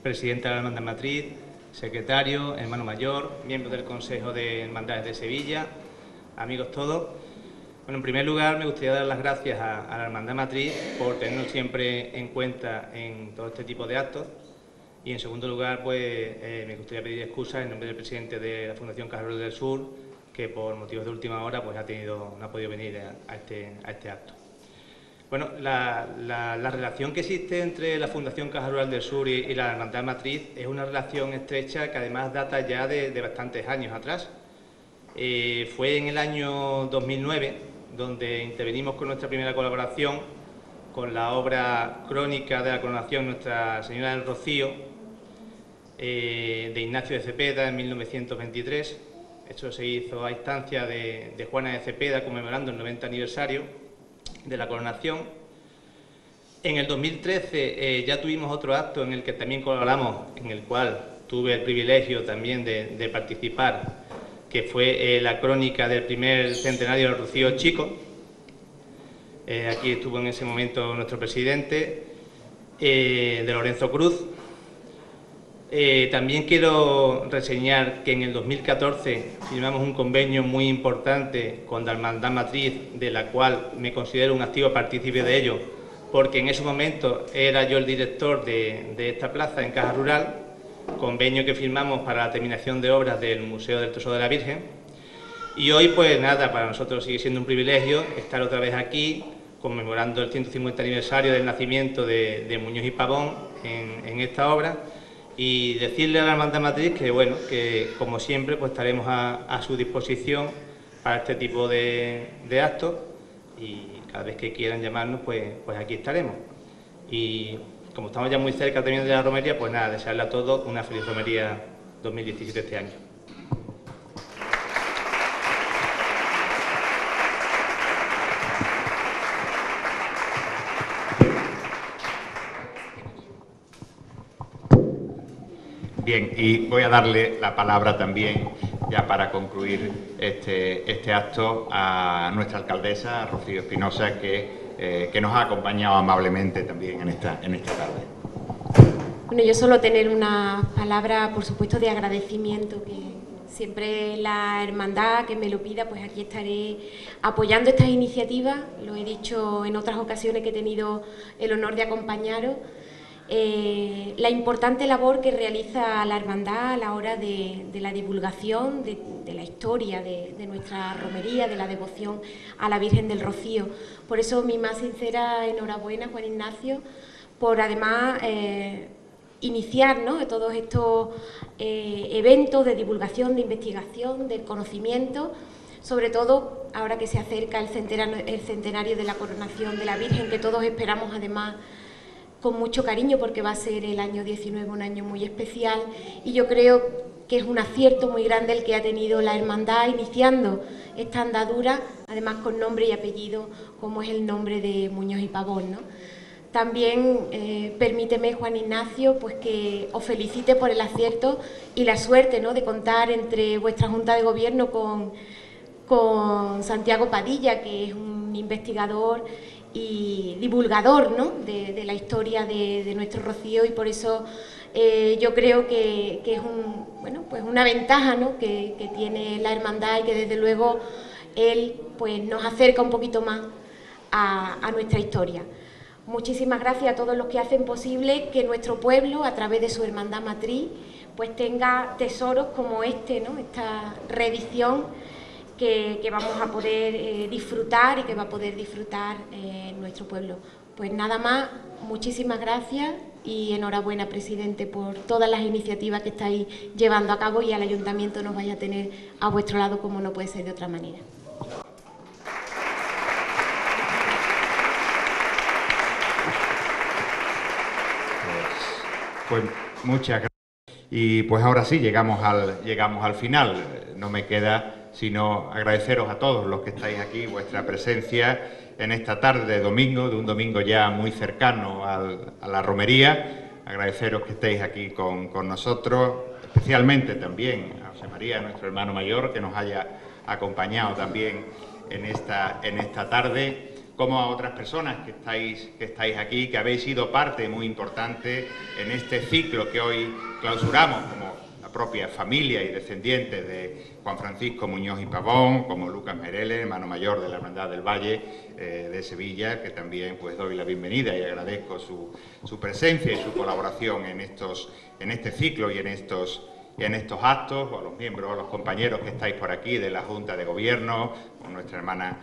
presidenta de la Hermandad Matriz, secretario, hermano mayor, miembros del Consejo de Hermandades de Sevilla, amigos todos. Bueno, en primer lugar me gustaría dar las gracias a la Hermandad Matriz por tenernos siempre en cuenta en todo este tipo de actos, y en segundo lugar pues me gustaría pedir excusas en nombre del presidente de la Fundación Caja Rural del Sur, que por motivos de última hora pues no ha podido venir a este acto. Bueno, la relación que existe entre la Fundación Caja Rural del Sur y la Hermandad Matriz es una relación estrecha que además data ya de bastantes años atrás. Fue en el año 2009 donde intervenimos con nuestra primera colaboración con la obra crónica de la coronación Nuestra Señora del Rocío de Ignacio de Cepeda en 1923. Esto se hizo a instancia de Juana de Cepeda, conmemorando el 90 aniversario de la coronación. En el 2013 ya tuvimos otro acto en el que también colaboramos, en el cual tuve el privilegio también de participar, que fue la crónica del primer centenario del Rocío Chico. Aquí estuvo en ese momento nuestro presidente, de Lorenzo Cruz. También quiero reseñar que en el 2014 firmamos un convenio muy importante con la Hermandad Matriz, de la cual me considero un activo partícipe de ello, porque en ese momento era yo el director de esta plaza en Caja Rural, convenio que firmamos para la terminación de obras del Museo del Tesoro de la Virgen. Y hoy pues nada, para nosotros sigue siendo un privilegio estar otra vez aquí conmemorando el 150 aniversario del nacimiento de Muñoz y Pavón en esta obra, y decirle a la Hermandad Matriz que, bueno, que como siempre pues estaremos a su disposición para este tipo de actos, y cada vez que quieran llamarnos pues aquí estaremos. Y como estamos ya muy cerca también de la romería, pues nada, desearle a todos una feliz romería 2017 este año. Bien, y voy a darle la palabra también, ya para concluir este acto, a nuestra alcaldesa, Rocío Espinosa, que nos ha acompañado amablemente también en esta tarde. Bueno, yo solo tener una palabra, por supuesto, de agradecimiento, que siempre la hermandad que me lo pida, pues aquí estaré apoyando estas iniciativas. Lo he dicho en otras ocasiones que he tenido el honor de acompañaros. La importante labor que realiza la hermandad a la hora de la divulgación de la historia de nuestra romería, de la devoción a la Virgen del Rocío. Por eso mi más sincera enhorabuena, Juan Ignacio, por además iniciar, ¿no?, de todos estos eventos de divulgación, de investigación, de conocimiento, sobre todo ahora que se acerca el centenario de la coronación de la Virgen, que todos esperamos además con mucho cariño, porque va a ser el año 19 un año muy especial, y yo creo que es un acierto muy grande el que ha tenido la hermandad iniciando esta andadura, además con nombre y apellido, como es el nombre de Muñoz y Pavón, ¿no? También permíteme, Juan Ignacio, pues que os felicite por el acierto y la suerte, ¿no?, de contar entre vuestra Junta de Gobierno con Santiago Padilla, que es un investigador y divulgador, ¿no?, de la historia de nuestro Rocío, y por eso yo creo que es pues una ventaja, ¿no?, que tiene la hermandad, y que desde luego él pues nos acerca un poquito más a nuestra historia. Muchísimas gracias a todos los que hacen posible que nuestro pueblo, a través de su hermandad matriz, pues tenga tesoros como este, ¿no?, esta reedición que vamos a poder disfrutar, y que va a poder disfrutar nuestro pueblo. Pues nada más, muchísimas gracias y enhorabuena, presidente, por todas las iniciativas que estáis llevando a cabo, y al ayuntamiento nos vaya a tener a vuestro lado, como no puede ser de otra manera. Pues muchas gracias. Y pues ahora sí, llegamos al final. No me queda sino agradeceros a todos los que estáis aquí vuestra presencia en esta tarde de domingo, de un domingo ya muy cercano a la romería. Agradeceros que estéis aquí con nosotros, especialmente también a José María, nuestro hermano mayor, que nos haya acompañado también en esta tarde, como a otras personas que estáis aquí, que habéis sido parte muy importante en este ciclo que hoy clausuramos, como la propia familia y descendientes de Juan Francisco Muñoz y Pavón, como Lucas Mereles, hermano mayor de la Hermandad del Valle de Sevilla, que también pues doy la bienvenida y agradezco su presencia y su colaboración en este ciclo y en estos actos, o a los miembros, a los compañeros que estáis por aquí de la Junta de Gobierno, con nuestra hermana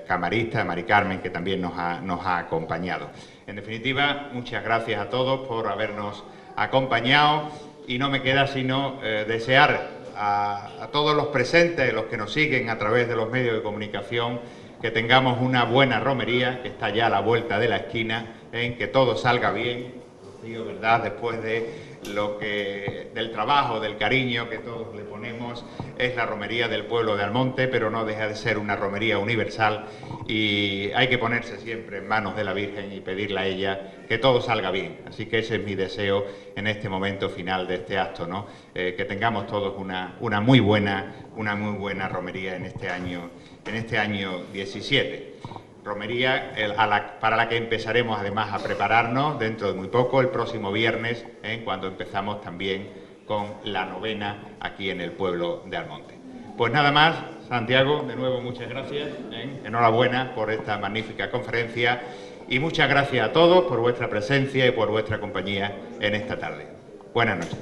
camarista, Mari Carmen, que también nos ha acompañado. En definitiva, muchas gracias a todos por habernos acompañado, y no me queda sino desear a todos los presentes, los que nos siguen a través de los medios de comunicación, que tengamos una buena romería, que está ya a la vuelta de la esquina, que todo salga bien, digo, ¿verdad?, después del trabajo, del cariño que todos le ponemos. Es la romería del pueblo de Almonte, pero no deja de ser una romería universal, y hay que ponerse siempre en manos de la Virgen y pedirle a ella que todo salga bien. Así que ese es mi deseo en este momento final de este acto, ¿no? Que tengamos todos una muy buena romería en este año 17. Romería para la que empezaremos además a prepararnos dentro de muy poco, el próximo viernes, cuando empezamos también con la novena aquí en el pueblo de Almonte. Pues nada más, Santiago, de nuevo muchas gracias, enhorabuena por esta magnífica conferencia, y muchas gracias a todos por vuestra presencia y por vuestra compañía en esta tarde. Buenas noches.